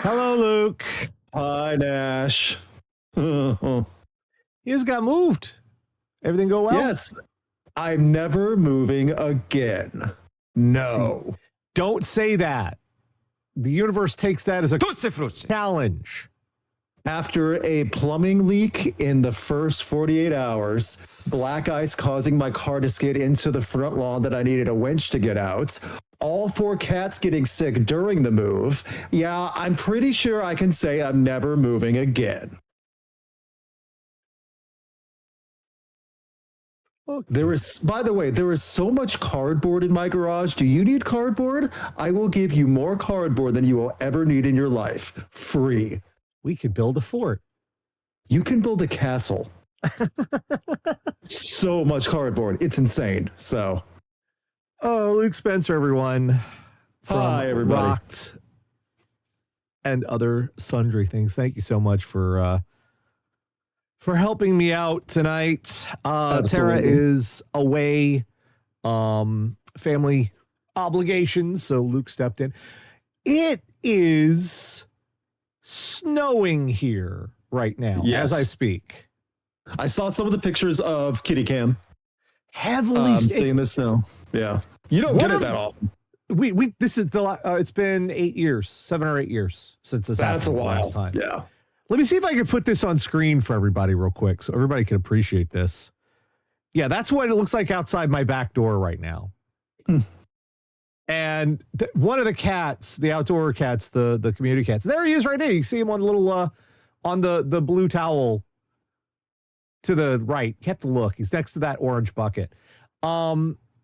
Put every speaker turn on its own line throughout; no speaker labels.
Hello, Luke.
Hi, Nash.
You just got moved. Everything go well?
Yes. I'm never moving again. No.
See, don't say that. The universe takes that as a challenge.
After a plumbing leak in the first 48 hours, black ice causing my car to skid into the front lawn that I needed a winch to get out, all 4 cats getting sick during the move. Yeah, I'm pretty sure I can say I'm never moving again.
Okay.
By the way, there is so much cardboard in my garage. Do you need cardboard? I will give you more cardboard than you will ever need in your life. Free.
We could build a fort.
You can build a castle. So much cardboard. It's insane. So.
Oh, Luke Spencer, everyone.
Hi, everybody.
Rocked and other sundry things. Thank you so much for helping me out tonight. Tara is away, family obligations, so Luke stepped in. It is snowing here right now as I speak.
I saw some of the pictures of Kitty Cam.
Heavily
staying in the snow. Yeah. You don't get it that often.
This is it's been 8 years, 7 or 8 years since this happened.
That's a while.
Last time.
Yeah.
Let me see if I can put this on screen for everybody real quick so everybody can appreciate this. Yeah, that's what it looks like outside my back door right now. And one of the cats, the outdoor cats, the community cats, there he is right there. You see him on the little on the blue towel to the right. You have to look. He's next to that orange bucket.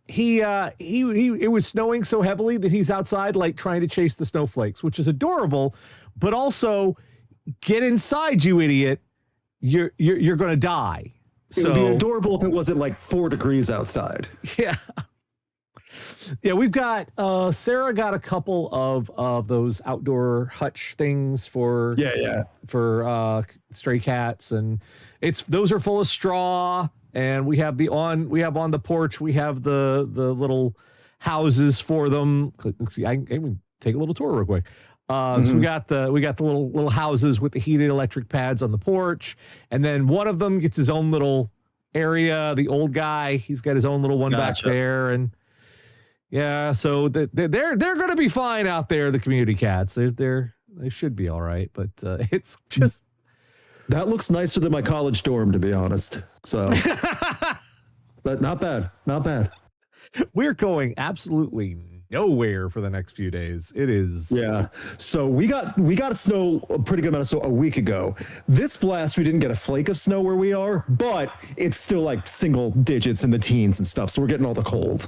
It was snowing so heavily that he's outside like trying to chase the snowflakes, which is adorable, but also get inside, you idiot. You're going to die.
It would be adorable if it wasn't like 4 degrees outside.
Yeah. Yeah, we've got Sarah got a couple of those outdoor hutch things for stray cats, and those are full of straw, and we have on the porch we have the little houses for them. Let's see, I can take a little tour real quick. So we got the little houses with the heated electric pads on the porch, and then one of them gets his own little area. The old guy, he's got his own little one back there, and yeah, so they're going to be fine out there. The community cats, they should be all right, but it's just
that looks nicer than my college dorm, to be honest. So, but not bad.
We're going absolutely nowhere for the next few days. It is.
Yeah. So we got snow, a pretty good amount of snow a week ago. This blast, we didn't get a flake of snow where we are, but it's still like single digits in the teens and stuff. So we're getting all the cold.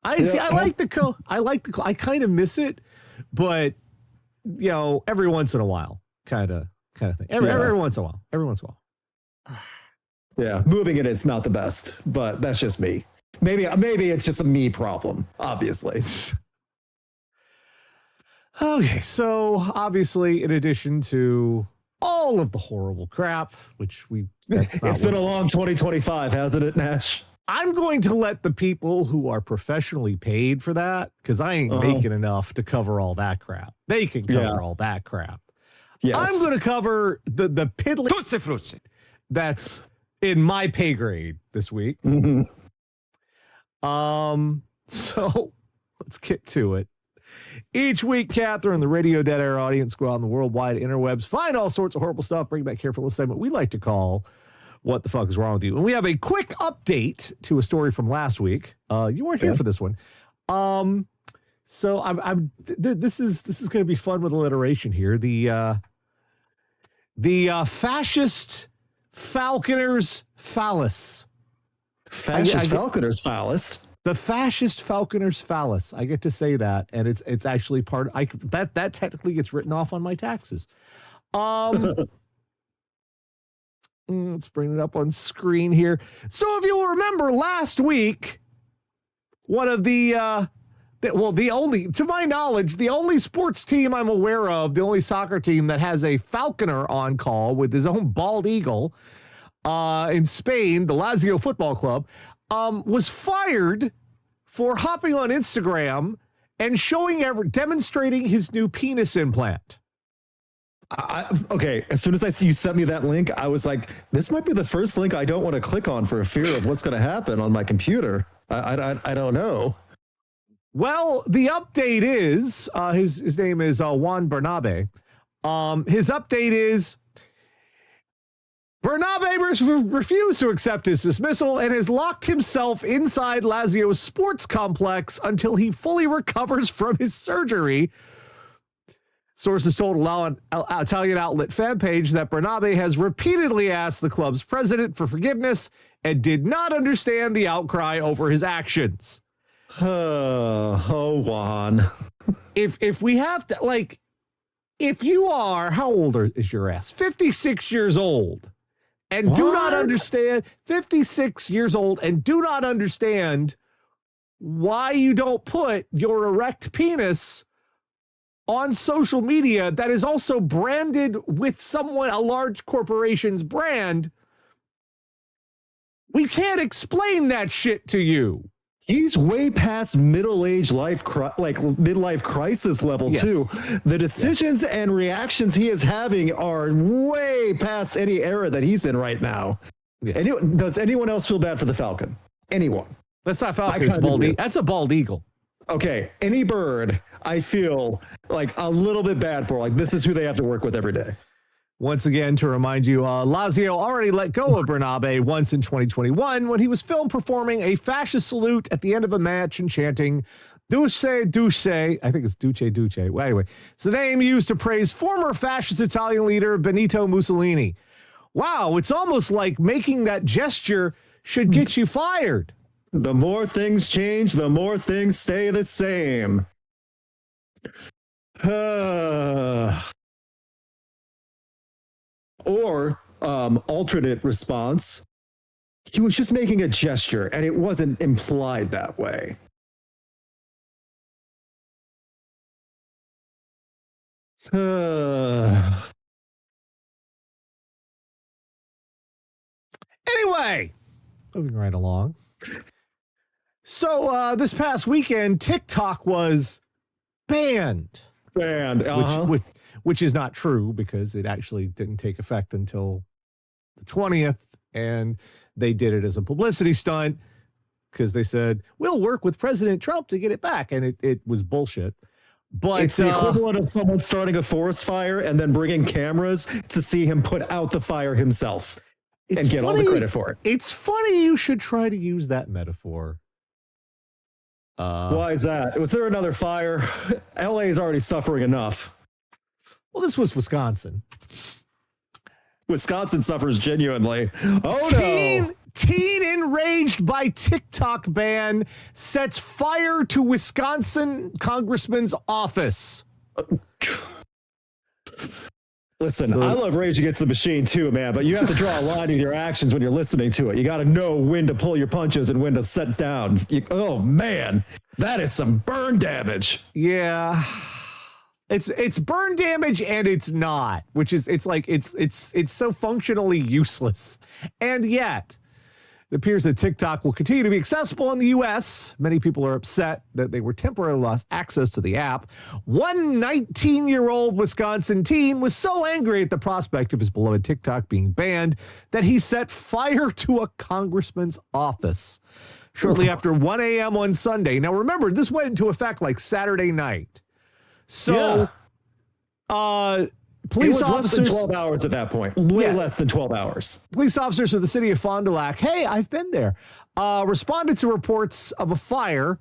I like the cold. I kind of miss it, but every once in a while, kind of thing. Every once in a while.
Yeah. Moving it's not the best, but that's just me. Maybe it's just a me problem, obviously.
Okay, so obviously, in addition to all of the horrible crap, which
it's been a long 2025, hasn't it, Nash?
I'm going to let the people who are professionally paid for that, because I ain't making enough to cover all that crap. They can cover all that crap. Yes. I'm going to cover the piddly that's in my pay grade this week.
Mm-hmm.
So let's get to it. Each week, Catherine, the Radio Dead Air audience go out in the worldwide interwebs, find all sorts of horrible stuff, bring back here for a segment we like to call What the Fuck is Wrong with You? And we have a quick update to a story from last week. You weren't here for this one. So this is going to be fun with alliteration here. The fascist falconer's phallus.
Falconer's phallus.
The fascist falconer's phallus. I get to say that, and it's actually part. That technically gets written off on my taxes. Let's bring it up on screen here. So if you'll remember last week, one of to my knowledge, the only sports team I'm aware of, the only soccer team that has a falconer on call with his own bald eagle in Spain, the Lazio Football Club, was fired for hopping on Instagram and demonstrating his new penis implant.
Okay, as soon as you sent me that link, I was like, this might be the first link I don't want to click on for fear of what's going to happen on my computer. I don't know.
Well, the update is, his name is Juan Bernabe. His update is, Bernabe refused to accept his dismissal and has locked himself inside Lazio's sports complex until he fully recovers from his surgery. Sources told Italian outlet Fanpage that Bernabe has repeatedly asked the club's president for forgiveness and did not understand the outcry over his actions.
Juan.
If we have to, like, if you are, how old is your ass? 56 years old. And do not understand, 56 years old, and do not understand why you don't put your erect penis on social media that is also branded with a large corporation's brand. We can't explain that shit to you.
He's way past midlife crisis level too. The decisions and reactions he is having are way past any era that he's in right now. Yeah. Does anyone else feel bad for the Falcon? Anyone?
That's not Falcon. It's bald. That's a bald eagle.
Okay, any bird, I feel like a little bit bad for. Like, this is who they have to work with every day.
Once again, to remind you, Lazio already let go of Bernabe once in 2021 when he was filmed performing a fascist salute at the end of a match and chanting, Duce, Duce. I think it's Duce, Duce. Well, anyway, it's the name used to praise former fascist Italian leader Benito Mussolini. Wow, it's almost like making that gesture should get you fired.
The more things change, the more things stay the same. Or alternate response, he was just making a gesture and it wasn't implied that way.
Anyway, moving right along. So this past weekend, TikTok was banned. Which is not true because it actually didn't take effect until the 20th, and they did it as a publicity stunt because they said, we'll work with President Trump to get it back, and it was bullshit. But
it's the equivalent of someone starting a forest fire and then bringing cameras to see him put out the fire himself and get all the credit for it.
It's funny you should try to use that metaphor.
Why is that? Was there another fire? LA is already suffering enough.
Well, this was Wisconsin.
Wisconsin suffers genuinely. Oh, no.
Teen enraged by TikTok ban sets fire to Wisconsin congressman's office.
Listen, I love Rage Against the Machine too, man, but you have to draw a line in your actions when you're listening to it. You got to know when to pull your punches and when to set down. Oh, man, that is some burn damage.
Yeah. It's burn damage and it's not, which is it's so functionally useless. And yet it appears that TikTok will continue to be accessible in the US. Many people are upset that they were temporarily lost access to the app. One 19-year-old Wisconsin teen was so angry at the prospect of his beloved TikTok being banned that he set fire to a congressman's office shortly after 1 a.m. on Sunday. Now, remember, this went into effect like Saturday night. So, police officers,
less than 12 hours at that point. Less than 12 hours.
Police officers of the city of Fond du Lac, hey, I've been there, responded to reports of a fire.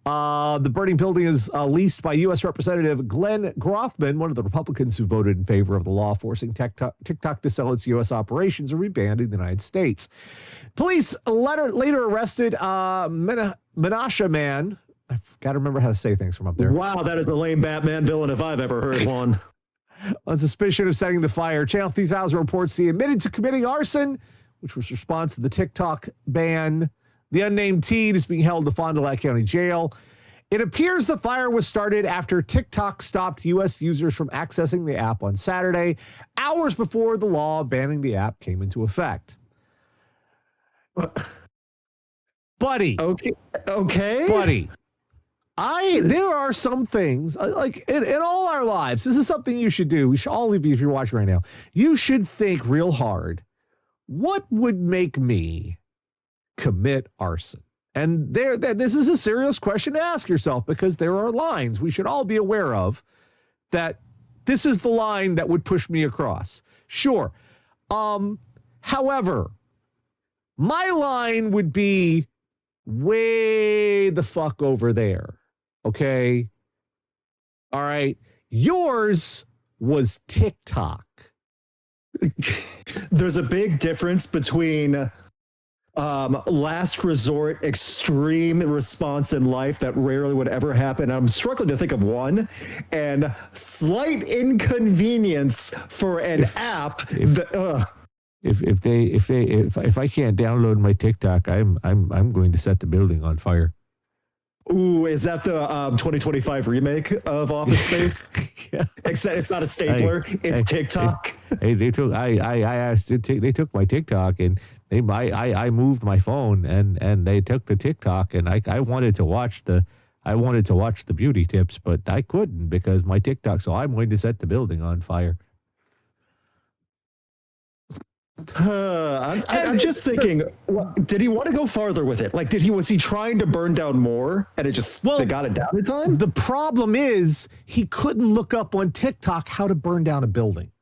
The burning building is leased by U.S. Representative Glenn Grothman, one of the Republicans who voted in favor of the law forcing TikTok to sell its U.S. operations and rebanned in the United States. Police later arrested Menashe Man. I've got to remember how to say things from up there.
Wow, that is a lame Batman villain if I've ever heard one.
On suspicion of setting the fire, Channel 3000 reports he admitted to committing arson, which was response to the TikTok ban. The unnamed teen is being held in the Fond du Lac County Jail. It appears the fire was started after TikTok stopped U.S. users from accessing the app on Saturday, hours before the law banning the app came into effect. Buddy.
Okay.
Buddy. There are some things like in all our lives. This is something you should do. We should, all of you, if you're watching right now, you should think real hard. What would make me commit arson? And this is a serious question to ask yourself, because there are lines we should all be aware of that this is the line that would push me across. Sure. However, my line would be way the fuck over there. Okay. All right. Yours was TikTok.
There's a big difference between last resort extreme response in life that rarely would ever happen. I'm struggling to think of one, and slight inconvenience for an app.
If I can't download my TikTok, I'm going to set the building on fire.
Ooh, is that the 2025 remake of Office Space?
Yeah.
Except it's not a stapler, it's TikTok.
They took they took my TikTok, and I moved my phone, and they took the TikTok, and I wanted to watch the beauty tips, but I couldn't because my TikTok. So I'm going to set the building on fire.
I'm just thinking, did he want to go farther with it? Like, was he trying to burn down more, and they got it down in time?
The problem is he couldn't look up on TikTok how to burn down a building.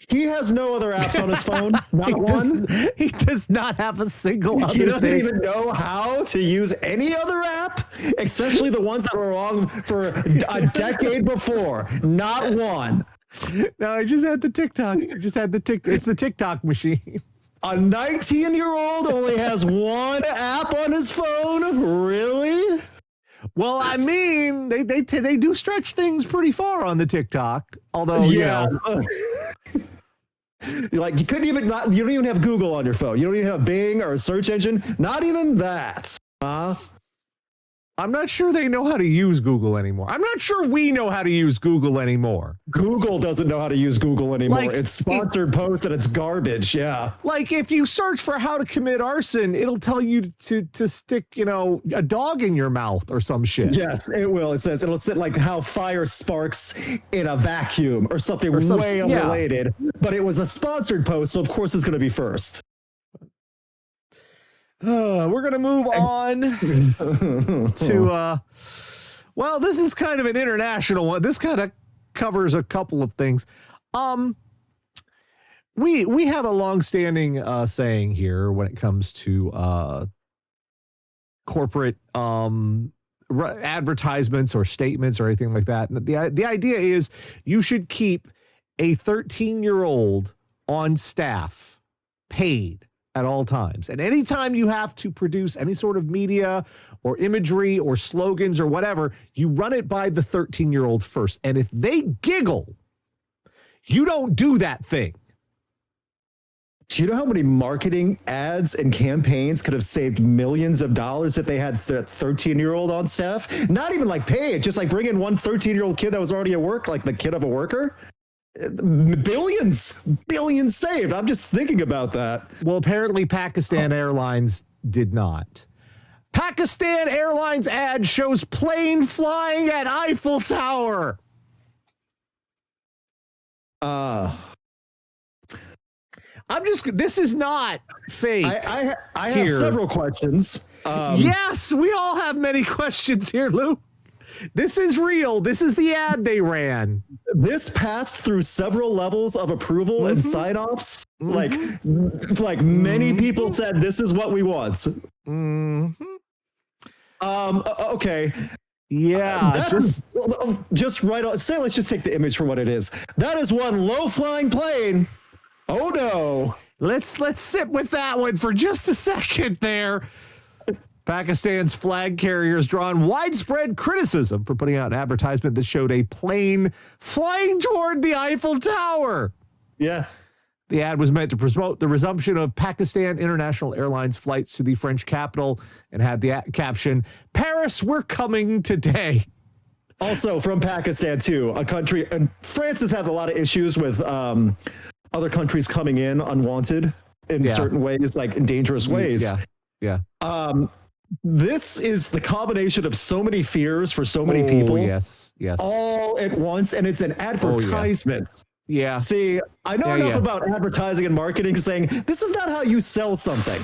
He has no other apps on his phone. Not one.
He does not have a single other.
He doesn't even know how to use any other app, especially the ones that were wrong for a decade before. Not one.
No, I just had the TikTok. It's the TikTok machine.
A 19-year-old only has one app on his phone? Really?
Well, I mean, they do stretch things pretty far on the TikTok. Although,
yeah. Like, you don't even have Google on your phone. You don't even have Bing or a search engine. Not even that.
I'm not sure they know how to use Google anymore. I'm not sure we know how to use Google anymore.
Google doesn't know how to use Google anymore. Like, it's sponsored post and it's garbage. Yeah.
Like, if you search for how to commit arson, it'll tell you to stick, a dog in your mouth or some shit.
Yes, it will. It'll say like how fire sparks in a vacuum or something way unrelated. Yeah. But it was a sponsored post, so of course it's going to be first.
We're going to move on to, this is kind of an international one. This kind of covers a couple of things. We have a longstanding saying here when it comes to corporate advertisements or statements or anything like that. And the idea is you should keep a 13-year-old on staff paid at all times. And anytime you have to produce any sort of media or imagery or slogans or whatever, you run it by the 13-year-old first. And if they giggle, you don't do that thing.
Do you know how many marketing ads and campaigns could have saved millions of dollars if they had the 13-year-old on staff? Not even like paid, just like bring in one 13-year-old kid that was already at work, like the kid of a worker. Billions saved. I'm just thinking about that.
Well, apparently Pakistan Airlines did not. Pakistan Airlines ad shows plane flying at Eiffel Tower. This is not fake.
I have several questions.
Yes, we all have many questions here, Lou. This is real. This is the ad they ran.
This passed through several levels of approval and sign-offs. Like many people said, this is what we want. Okay.
Yeah.
Just right on. Let's just take the image for what it is. That is one low-flying plane. Oh no.
Let's sit with that one for just a second there. Pakistan's flag carrier has drawn widespread criticism for putting out an advertisement that showed a plane flying toward the Eiffel Tower.
Yeah.
The ad was meant to promote the resumption of Pakistan International Airlines flights to the French capital and had the caption, "Paris, we're coming today."
Also from Pakistan, too, a country, and France has had a lot of issues with other countries coming in unwanted in certain ways, like in dangerous ways.
Yeah.
This is the combination of so many fears for so many people.
Yes.
All at once, and it's an advertisement.
Yeah.
See, I know enough about advertising and marketing saying this is not how you sell something.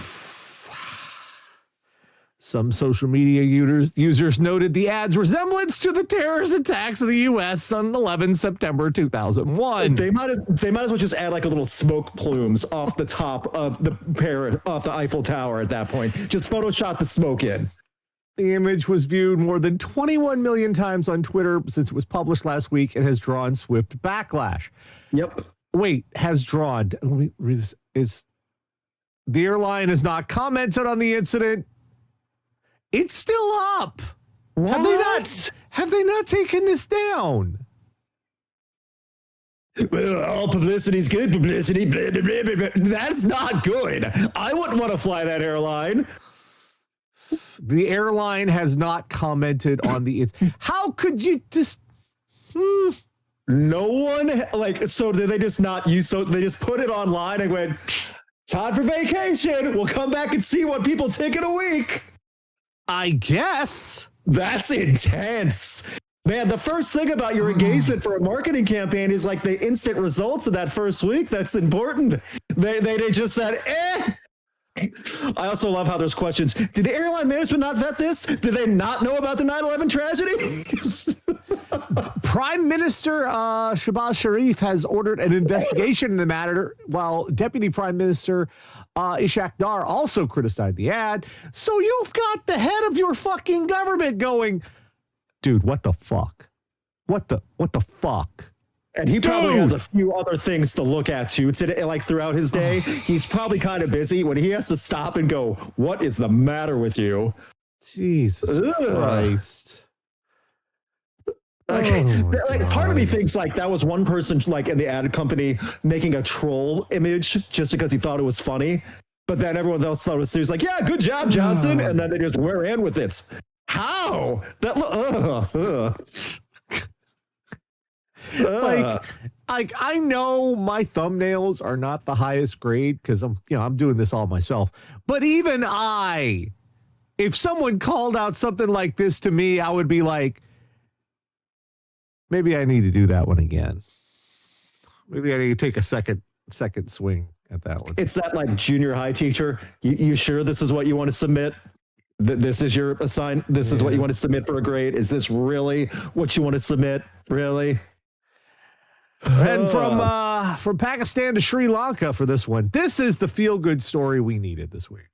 Some social media users noted the ad's resemblance to the terrorist attacks of the U.S. on 11 September 2001.
They might as well just add like a little smoke plumes off the top of the Eiffel Tower at that point. Just Photoshop the smoke in.
The image was viewed more than 21 million times on Twitter since it was published last week and has drawn swift backlash.
Yep.
Wait, has drawn. Let me read this. The airline has not commented on the incident. It's still up.
What?
Have they not taken this down?
Well, all publicity is good publicity. Blah, blah, blah, blah. That's not good. I wouldn't want to fly that airline.
The airline has not commented on the. How could you just?
No one so did they just not use? So they just put it online and went, time for vacation. We'll come back and see what people think in a week.
I guess.
That's intense. Man, the first thing about your engagement for a marketing campaign is like the instant results of that first week. That's important. They just said, I also love how there's questions. Did the airline management not vet this? Did they not know about the 9/11 tragedy?
Prime Minister Shehbaz Sharif has ordered an investigation in the matter, while Deputy Prime Minister Ishaq Dar also criticized the ad. So you've got the head of your fucking government going, dude, what the fuck? What the fuck?
And he probably has a few other things to look at too. Like throughout his day, he's probably kind of busy when he has to stop and go, what is the matter with you?
Jesus Christ.
Part of me thinks like that was one person like in the ad company making a troll image just because he thought it was funny. But then everyone else thought it was serious. Like, yeah, good job, Johnson. And then they just ran with it. How?
Like I know my thumbnails are not the highest grade because I'm doing this all myself. But even if someone called out something like this to me, I would be like, maybe I need to do that one again. Maybe I need to take a second swing at that one.
It's that like junior high teacher. You sure this is what you want to submit? This is your This is what you want to submit for a grade. Is this really what you want to submit? Really?
And from Pakistan to Sri Lanka for this one. This is the feel-good story we needed this week.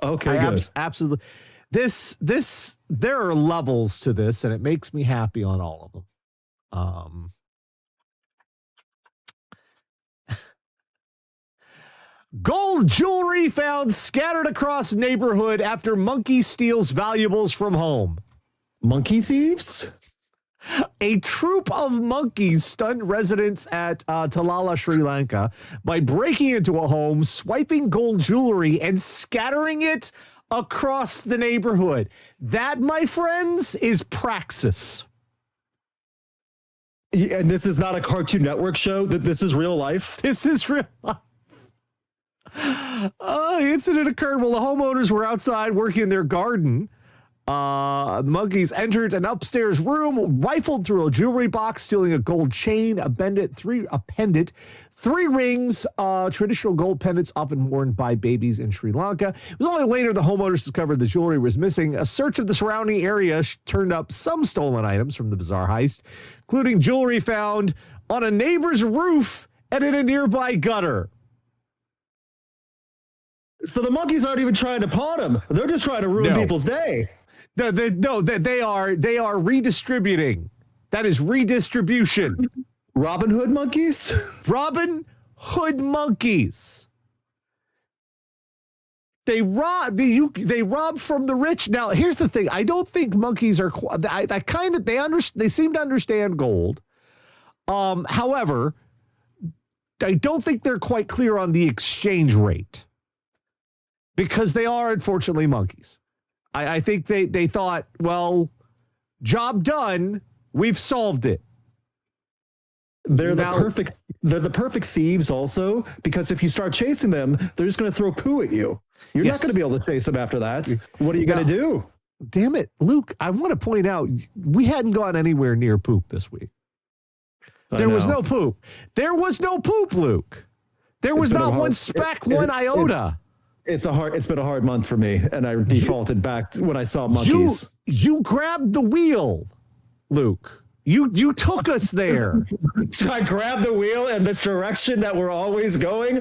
Okay, good.
Absolutely. There are levels to this, and it makes me happy on all of them. Gold jewelry found scattered across neighborhood after monkey steals valuables from home.
Monkey thieves?
A troop of monkeys stunned residents at Talala, Sri Lanka by breaking into a home, swiping gold jewelry, and scattering it across the neighborhood. That, my friends, is praxis.
And this is not a Cartoon Network show. This is real life.
This is real life. The incident occurred while the homeowners were outside working in their garden. The monkeys entered an upstairs room, rifled through a jewelry box, stealing a gold chain, a pendant, three rings, traditional gold pendants often worn by babies in Sri Lanka. It was only later the homeowners discovered the jewelry was missing. A search of the surrounding area turned up some stolen items from the bizarre heist, including jewelry found on a neighbor's roof and in a nearby gutter.
So the monkeys aren't even trying to pawn them. They're just trying to ruin people's day.
They are redistributing. That is redistribution.
Robin Hood monkeys?
Robin Hood monkeys. They rob from the rich. Now, here's the thing. I don't think monkeys are they seem to understand gold. However, I don't think they're quite clear on the exchange rate. Because they are, unfortunately, monkeys. I think they thought, well, job done, we've solved it.
They're the perfect thieves also, because if you start chasing them, they're just going to throw poo at you. You're not going to be able to chase them after that. What are you going to do?
Damn it, Luke, I want to point out, we hadn't gone anywhere near poop this week. There was no poop. There was no poop, Luke. There was not one speck, one iota.
It's been a hard month for me, and I defaulted back to when I saw monkeys.
You grabbed the wheel, Luke. You took us there.
So I grabbed the wheel in this direction that we're always going.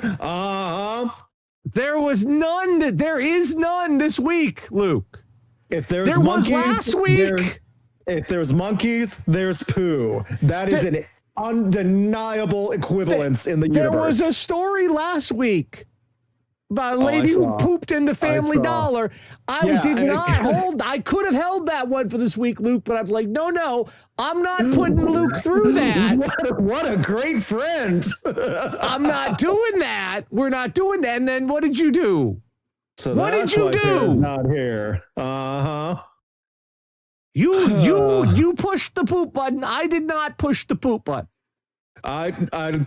There was none. There is none this week, Luke.
If there monkeys,
was last week.
If there's monkeys, there's poo. That is an undeniable equivalence in the universe.
There was a story last week about a lady who pooped in the Family Dollar. I could have held that one for this week, Luke, but I'm like, no, I'm not putting Luke through that.
What a great friend.
I'm not doing that. We're not doing that. And then what did you do?
So what did you do? Not here.
You pushed the poop button. I did not push the poop button.
I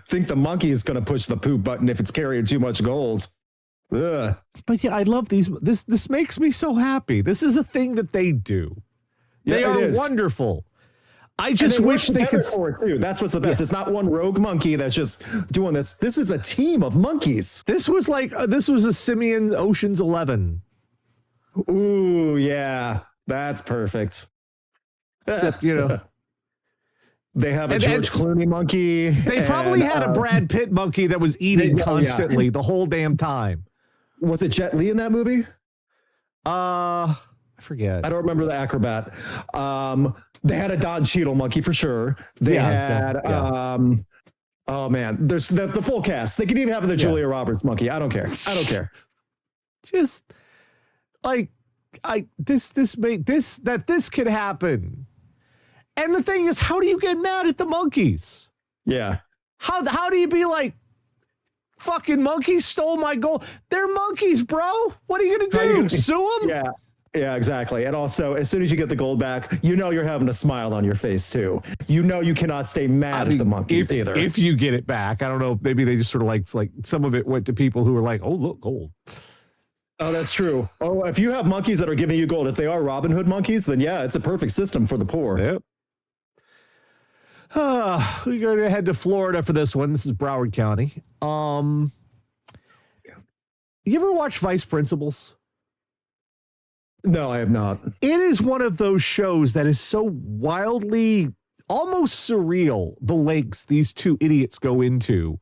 think the monkey is going to push the poop button if it's carrying too much gold. Ugh.
But yeah, I love these. This makes me so happy. This is a thing that they do. They are wonderful. I just wish they could.
Too. That's what's the best. Yeah. It's not one rogue monkey that's just doing this. This is a team of monkeys.
This was a Simian Ocean's 11.
Ooh, yeah, that's perfect.
Except,
they have a George Clooney monkey.
They probably had a Brad Pitt monkey that was eating constantly the whole damn time.
Was it Jet Li in that movie?
I forget.
I don't remember the acrobat. They had a Don Cheadle monkey for sure. They had oh man, there's the full cast. They could even have the Julia Roberts monkey. I don't care.
Just like this could happen. And the thing is, how do you get mad at the monkeys?
Yeah.
How do you be like, fucking monkeys stole my gold? They're monkeys, bro. What are you going to do? Sue them?
Yeah. Yeah, exactly. And also, as soon as you get the gold back, you're having a smile on your face, too. You cannot stay mad at the monkeys either.
If you get it back, I don't know. Maybe they just sort of like some of it went to people who were like, oh, look, gold.
Oh, that's true. Oh, if you have monkeys that are giving you gold, if they are Robin Hood monkeys, then yeah, it's a perfect system for the poor.
Yep. We're going to head to Florida for this one. This is Broward County. You ever watch Vice Principals?
No, I have not.
It is one of those shows that is so wildly, almost surreal, the lengths these two idiots go into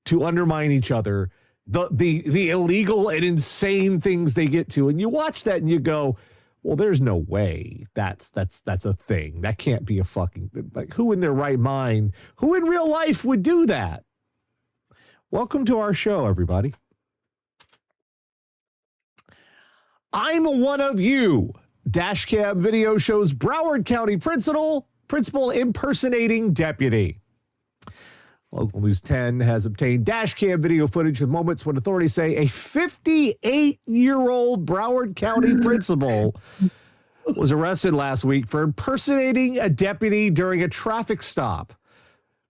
to undermine each other, the illegal and insane things they get to. And you watch that and you go, well, there's no way that's a thing. That can't be a fucking, like, who in their right mind, who in real life would do that? Welcome to our show, everybody. I'm one of you. Dashcam video shows Broward County principal impersonating deputy. Local News 10 has obtained dashcam video footage of moments when authorities say a 58-year-old Broward County principal was arrested last week for impersonating a deputy during a traffic stop.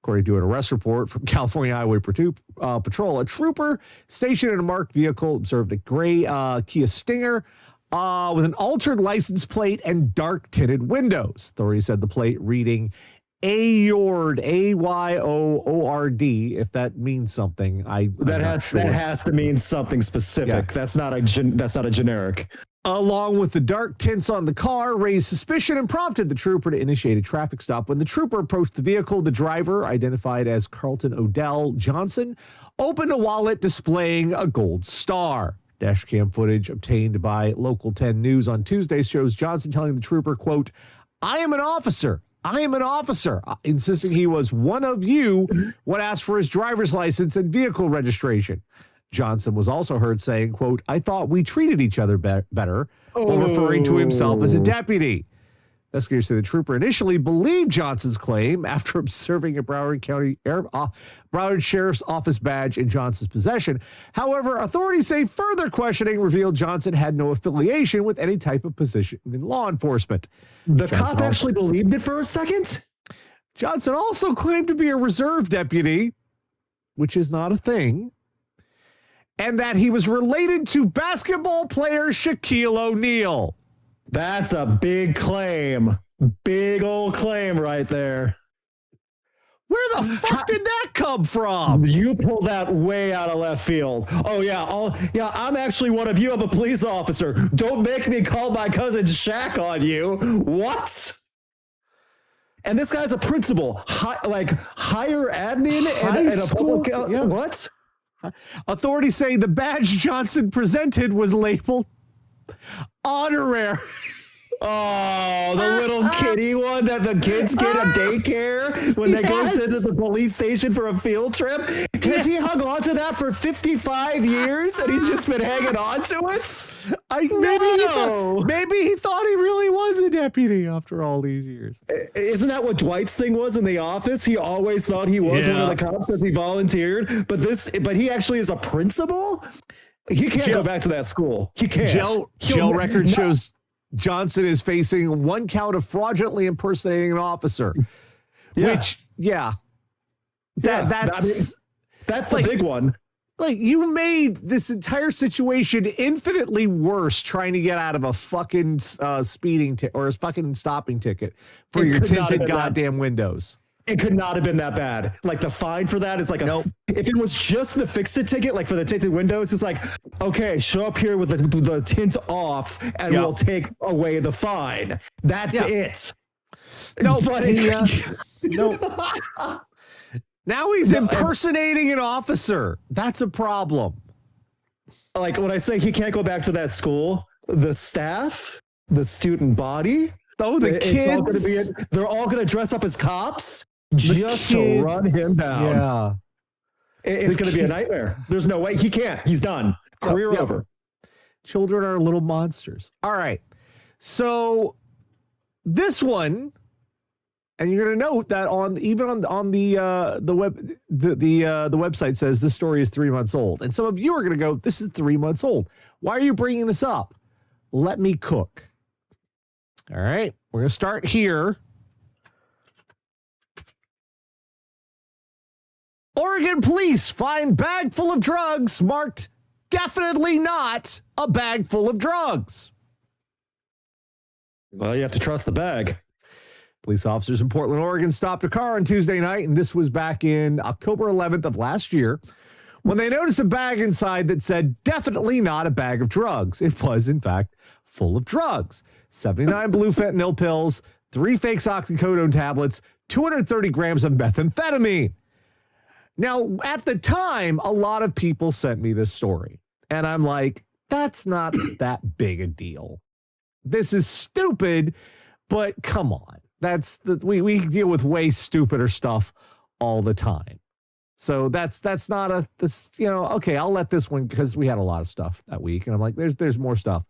According to an arrest report from California Highway Patrol, a trooper stationed in a marked vehicle observed a gray Kia Stinger with an altered license plate and dark tinted windows. Authorities said the plate reading Ayoord, AYOORD, if that means something.
That has to mean something specific. Yeah. That's not a generic.
Along with the dark tints on the car, raised suspicion and prompted the trooper to initiate a traffic stop. When the trooper approached the vehicle, the driver, identified as Carlton Odell Johnson, opened a wallet displaying a gold star. Dashcam footage obtained by Local 10 News on Tuesday shows Johnson telling the trooper, quote, I am an officer, insisting he was one of you when asked for his driver's license and vehicle registration. Johnson was also heard saying, quote, I thought we treated each other better, while referring to himself as a deputy. Investigators say the trooper initially believed Johnson's claim after observing a Broward Sheriff's Office badge in Johnson's possession. However, authorities say further questioning revealed Johnson had no affiliation with any type of position in law enforcement.
The cop actually believed it for a second?
Johnson also claimed to be a reserve deputy, which is not a thing, and that he was related to basketball player Shaquille O'Neal.
That's a big claim. Big old claim right there.
Where the fuck did that come from?
You pulled that way out of left field. Oh, yeah. I'm actually one of you. I'm a police officer. Don't make me call my cousin Shaq on you. What? And this guy's a principal, higher admin and a public.
Yeah.
What?
Authorities say the badge Johnson presented was labeled honorary.
Oh, the little kitty one that the kids get at daycare when they go sit at the police station for a field trip. Has he hung on to that for 55 years and he's just been hanging on to it?
Maybe he thought he really was a deputy after all these years.
Isn't that what Dwight's thing was in The Office? He always thought he was one of the cops because he volunteered, but he actually is a principal? He can't go back to that school. He can't.
Jail record shows Johnson is facing one count of fraudulently impersonating an officer. That's
the big one.
Like, you made this entire situation infinitely worse trying to get out of a fucking speeding or a fucking stopping ticket for your tinted goddamn windows.
It could not have been that bad. Like, the fine for that is like if it was just the fix-it ticket, like for the tinted windows, it's like, okay, show up here with the tint off and we'll take away the fine. That's it.
No, but now he's impersonating an officer. That's a problem.
Like, when I say he can't go back to that school, the staff, the student body,
the kids,
they're all going to dress up as cops just to run him down.
Yeah.
It's going to be a nightmare. There's no way. He can't. He's done. Career over.
Children are little monsters. All right. So this one, and you're going to note that on the website says this story is 3 months old. And some of you are going to go, this is 3 months old. Why are you bringing this up? Let me cook. All right. We're going to start here. Oregon police find bag full of drugs marked definitely not a bag full of drugs.
Well, you have to trust the bag.
Police officers in Portland, Oregon stopped a car on Tuesday night, and this was back in October 11th of last year, when they noticed a bag inside that said definitely not a bag of drugs. It was, in fact, full of drugs. 79 blue fentanyl pills, 3 fake oxycodone tablets, 230 grams of methamphetamine. Now, at the time, a lot of people sent me this story, and I'm like, that's not that big a deal. This is stupid, but come on. We deal with way stupider stuff all the time. So that's not okay, I'll let this one, because we had a lot of stuff that week, and I'm like, there's more stuff.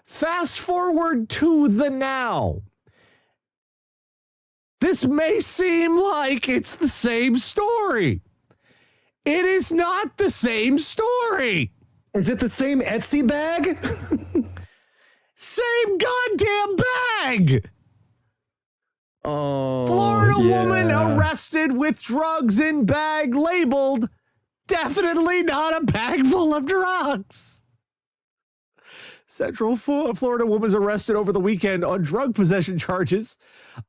Fast forward to the now. This may seem like it's the same story. It is not the same story.
Is it the same Etsy bag?
Same goddamn bag.
Oh,
Florida woman arrested with drugs in bag labeled definitely not a bag full of drugs. Central Florida woman was arrested over the weekend on drug possession charges.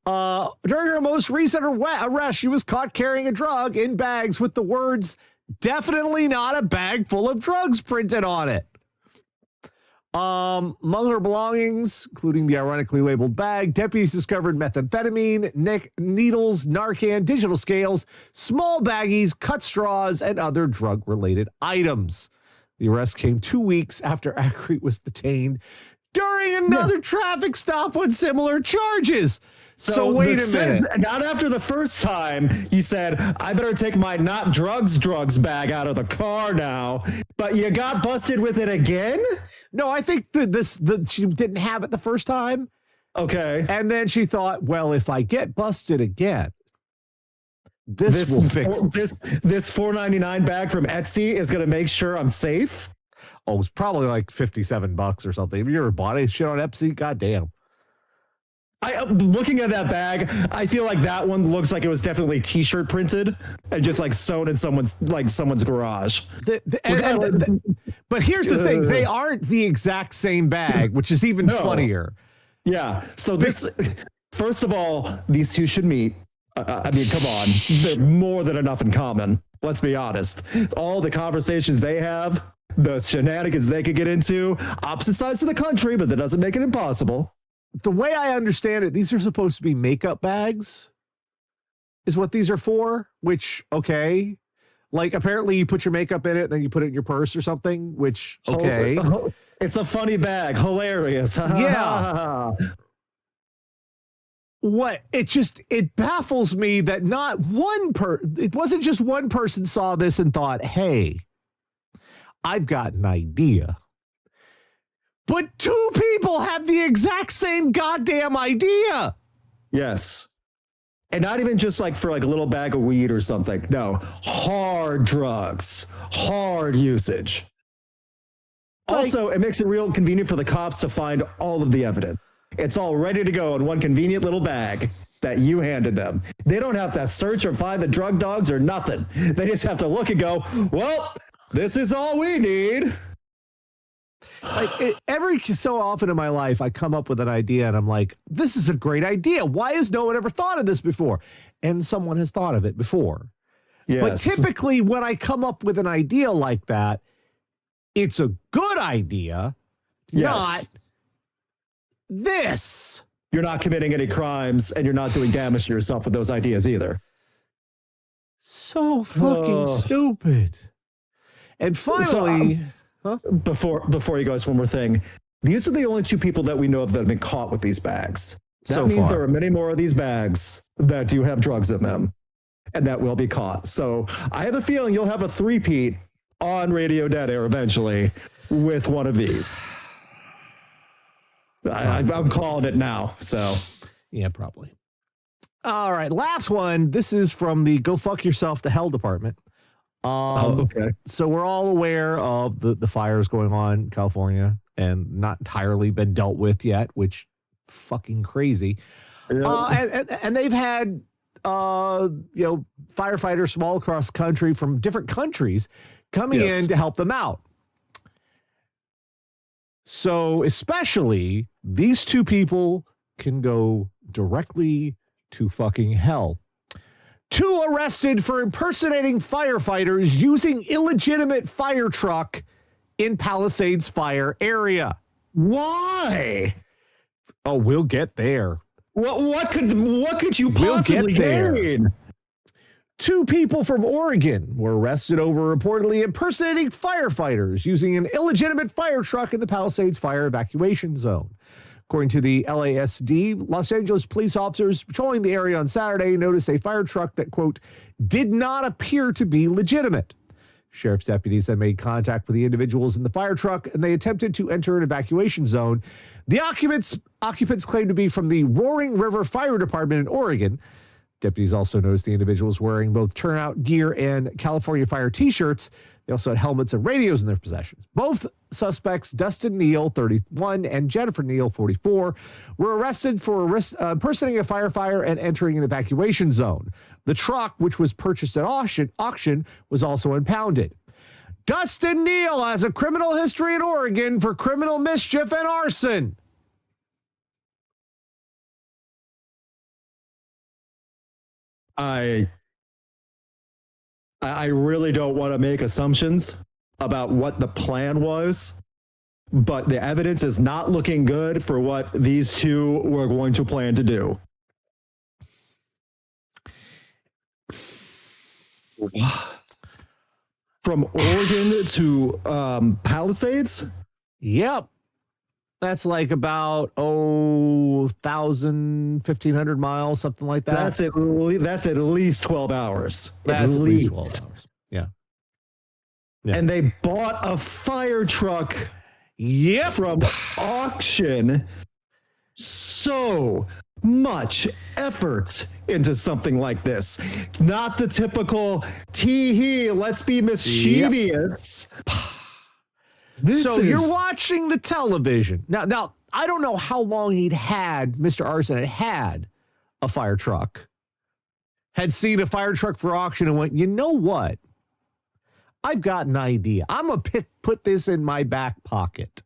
During her most recent arrest, she was caught carrying a drug in bags with the words definitely not a bag full of drugs printed on it. Among her belongings, including the ironically labeled bag, deputies discovered methamphetamine, needles, Narcan, digital scales, small baggies, cut straws, and other drug-related items. The arrest came 2 weeks after Acrete was detained during another traffic stop with similar charges. So wait a minute.
Not after the first time you said, I better take my not drugs bag out of the car now, but you got busted with it again?
No, I think that she didn't have it the first time.
Okay.
And then she thought, well, if I get busted again, this will fix
this $4.99 bag from Etsy is going to make sure I'm safe.
Oh, it was probably like $57 or something. Have you ever bought any shit on Etsy? God damn.
Looking at that bag, I feel like that one looks like it was definitely T-shirt printed and just like sewn in someone's garage.
But here's the thing: they aren't the exact same bag, which is even funnier.
Yeah. So first of all, these two should meet. I mean, come on, they're more than enough in common. Let's be honest. All the conversations they have, the shenanigans they could get into, opposite sides of the country, but that doesn't make it impossible.
The way I understand it, these are supposed to be makeup bags, is what these are for, which, okay. Like, apparently you put your makeup in it, and then you put it in your purse or something, which, okay.
It's a funny bag. Hilarious.
Yeah. It baffles me that not it wasn't just one person saw this and thought, hey, I've got an idea. But two people had the exact same goddamn idea.
Yes. And not even just like for like a little bag of weed or something. No, hard drugs, hard usage. Also, it makes it real convenient for the cops to find all of the evidence. It's all ready to go in one convenient little bag that you handed them. They don't have to search or find the drug dogs or nothing. They just have to look and go, well, this is all we need.
Like every so often in my life, I come up with an idea and I'm like, this is a great idea. Why has no one ever thought of this before? And someone has thought of it before. Yes. But typically when I come up with an idea like that, it's a good idea, not this.
You're not committing any crimes and you're not doing damage to yourself with those ideas either.
So fucking stupid. And finally...
Before you guys, one more thing. These are the only two people that we know of that have been caught with these bags. That means there are many more of these bags that do have drugs in them and that will be caught. So I have a feeling you'll have a three-peat on Radio Dead Air eventually with one of these. I'm calling it now. So
yeah, probably. All right. Last one. This is from the Go Fuck Yourself to Hell department.
Okay.
So we're all aware of the fires going on in California and not entirely been dealt with yet, which fucking crazy. Yep. And they've had, firefighters from all across the country from different countries coming in to help them out. So especially these two people can go directly to fucking hell. Two arrested for impersonating firefighters using illegitimate fire truck in Palisades fire area.
Why?
Oh, we'll get there.
What could you possibly mean?
Two people from Oregon were arrested over reportedly impersonating firefighters using an illegitimate fire truck in the Palisades fire evacuation zone. According to the LASD, Los Angeles police officers patrolling the area on Saturday noticed a fire truck that, quote, did not appear to be legitimate. Sheriff's deputies then made contact with the individuals in the fire truck, and they attempted to enter an evacuation zone. The occupants claimed to be from the Roaring River Fire Department in Oregon. Deputies also noticed the individuals wearing both turnout gear and California Fire T-shirts. They also had helmets and radios in their possession. Both suspects, Dustin Neal, 31, and Jennifer Neal, 44, were arrested for impersonating a firefighter and entering an evacuation zone. The truck, which was purchased at auction, was also impounded. Dustin Neal has a criminal history in Oregon for criminal mischief and arson.
I really don't want to make assumptions about what the plan was, but the evidence is not looking good for what these two were going to plan to do. From Oregon to Palisades?
Yep. That's like about 1,500 miles, something like that.
That's at least 12 hours.
That's at least 12 hours. Yeah.
And they bought a fire truck from auction. So much effort into something like this. Not the typical tee-hee, let's be mischievous.
You're watching the television. Now, I don't know how long Mr. Arson had a fire truck, had seen a fire truck for auction and went, you know what? I've got an idea. I'm going to put this in my back pocket.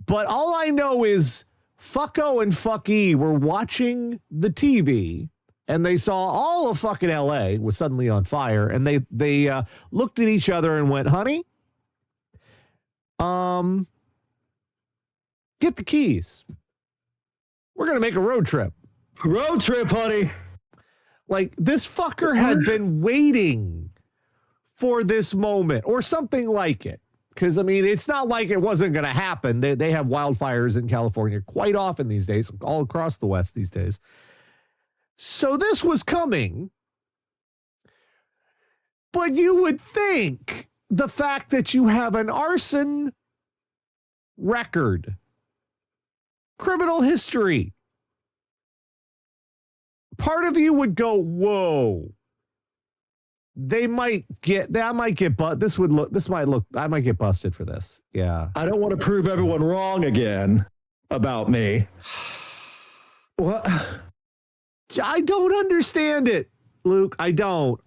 But all I know is Fucko and Fucky were watching the TV and they saw all of fucking LA was suddenly on fire. And they looked at each other and went, honey, get the keys. We're going to make a road trip.
Road trip, honey.
Like, this fucker had been waiting for this moment or something like it. Because, I mean, it's not like it wasn't going to happen. They have wildfires in California quite often these days, all across the West these days. So this was coming. But you would think the fact that you have an arson record, criminal history, part of you would go, whoa. I might get busted for this. Yeah.
I don't want to prove everyone wrong again about me. What?
I don't understand it, Luke. I don't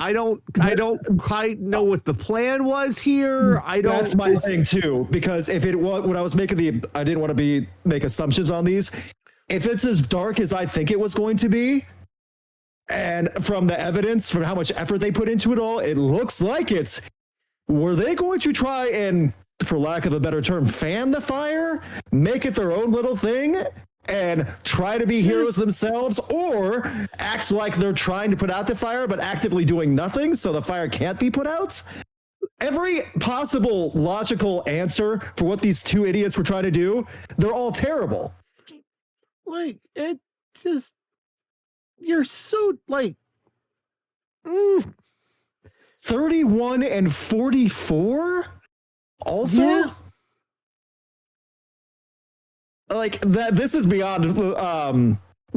quite know what the plan was here.
That's my thing too, because if it was when I was making I didn't want to make assumptions on these. If it's as dark as I think it was going to be, and from the evidence, from how much effort they put into it all, it looks like were they going to try and, for lack of a better term, fan the fire, make it their own little thing, and try to be heroes themselves, or act like they're trying to put out the fire, but actively doing nothing so the fire can't be put out? Every possible logical answer for what these two idiots were trying to do, they're all terrible.
Like, it just... You're so, like,
31 and 44? Also?
Yeah.
Like, this is beyond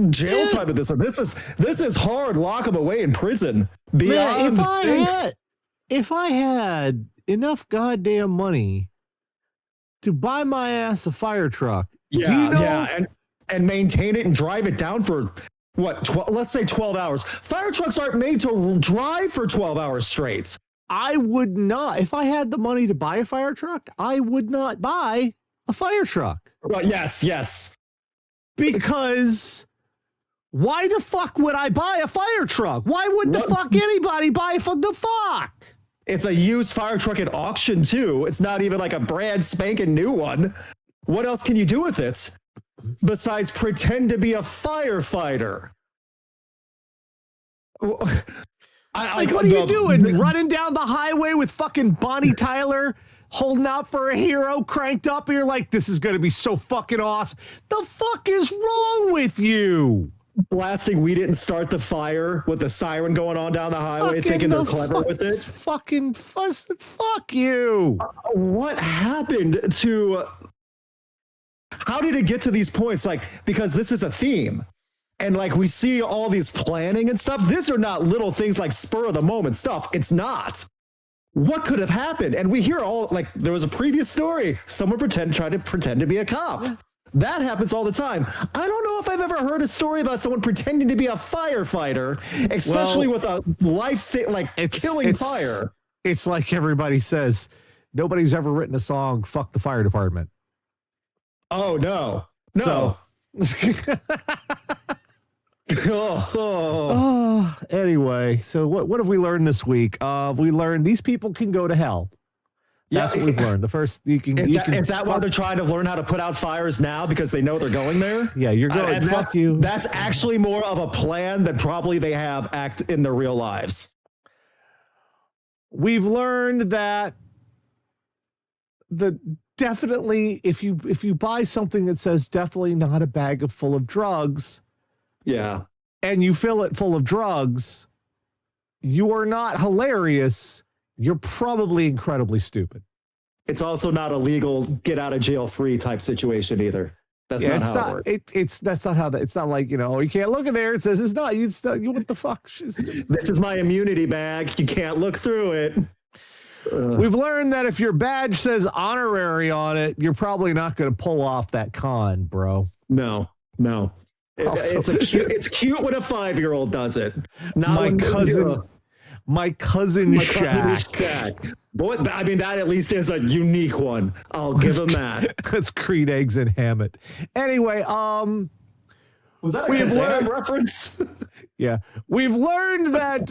jail time at this. This is hard. Lock them away in prison. Beyond
if I had enough goddamn money to buy my ass a fire truck,
and maintain it and drive it down for... let's say 12 hours. Fire trucks aren't made to drive for 12 hours straight.
I would not. If I had the money to buy a fire truck, I would not buy a fire truck.
Well, yes.
Because why the fuck would I buy a fire truck? Why would the fuck anybody buy the fuck?
It's a used fire truck at auction, too. It's not even like a brand spanking new one. What else can you do with it? Besides pretend to be a firefighter.
What are you doing? Running down the highway with fucking Bonnie Tyler holding out for a hero cranked up, and you're like, this is going to be so fucking awesome. The fuck is wrong with you?
Blasting We Didn't Start the Fire with the siren going on down the highway, thinking they're clever with it.
Fucking fuck you.
What happened to... How did it get to these points? Like, because this is a theme. And like we see all these planning and stuff. These are not little things like spur of the moment stuff. It's not. What could have happened? And we hear there was a previous story. Someone tried to pretend to be a cop. That happens all the time. I don't know if I've ever heard a story about someone pretending to be a firefighter, especially with a killing fire.
It's like everybody says, nobody's ever written a song, fuck the fire department.
Oh, no.
Anyway, so what have we learned this week? We learned these people can go to hell. That's what we've learned. The first, is
that why they're trying to learn how to put out fires now? Because they know they're going there?
Yeah, you're going, fuck you.
That's actually more of a plan than probably they have in their real lives.
We've learned that definitely, if you buy something that says definitely not a bag full of drugs, and you fill it full of drugs, you are not hilarious. You're probably incredibly stupid.
It's also not a legal get out of jail free type situation either. That's not how it works.
That's not how that. It's not like, you can't look in there. It says it's not. You what the fuck?
This is my immunity bag. You can't look through it.
We've learned that if your badge says honorary on it, you're probably not going to pull off that con, bro.
No. It's cute when a 5-year-old does it.
Not my cousin Shaq.
Boy, I mean, that at least is a unique one. I'll give him that.
That's Creed, Eggs, and Hammett. Anyway,
was that a Kazam reference?
Yeah, we've learned that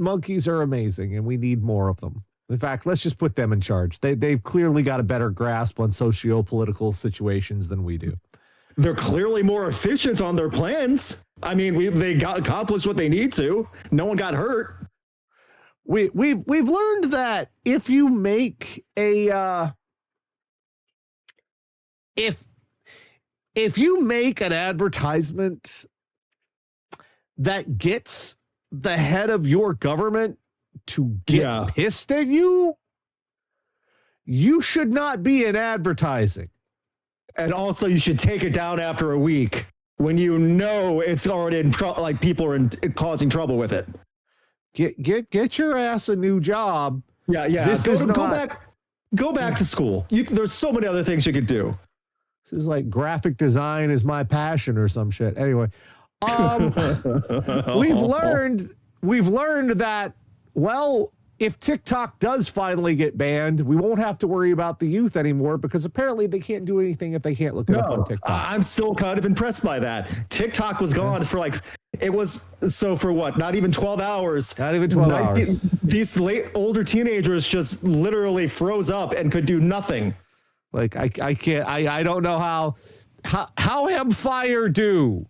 monkeys are amazing, and we need more of them. In fact, let's just put them in charge. They've clearly got a better grasp on socio-political situations than we do.
They're clearly more efficient on their plans. I mean, they got accomplished what they need to. No one got hurt.
We've learned that if you make a if you make an advertisement that gets the head of your government to get pissed at you, you should not be in advertising.
And also, you should take it down after a week when you know it's already in like people are causing trouble with it.
Get your ass a new job.
Yeah. Go back to school. There's so many other things you could do.
This is like graphic design is my passion or some shit. Anyway, we've learned that, well, if TikTok does finally get banned, we won't have to worry about the youth anymore because apparently they can't do anything if they can't look it up on TikTok.
I'm still kind of impressed by that. TikTok was gone for for what? Not even 12 hours.
Not even 12 hours.
These older teenagers just literally froze up and could do nothing.
Like I can't. I don't know how Empire do.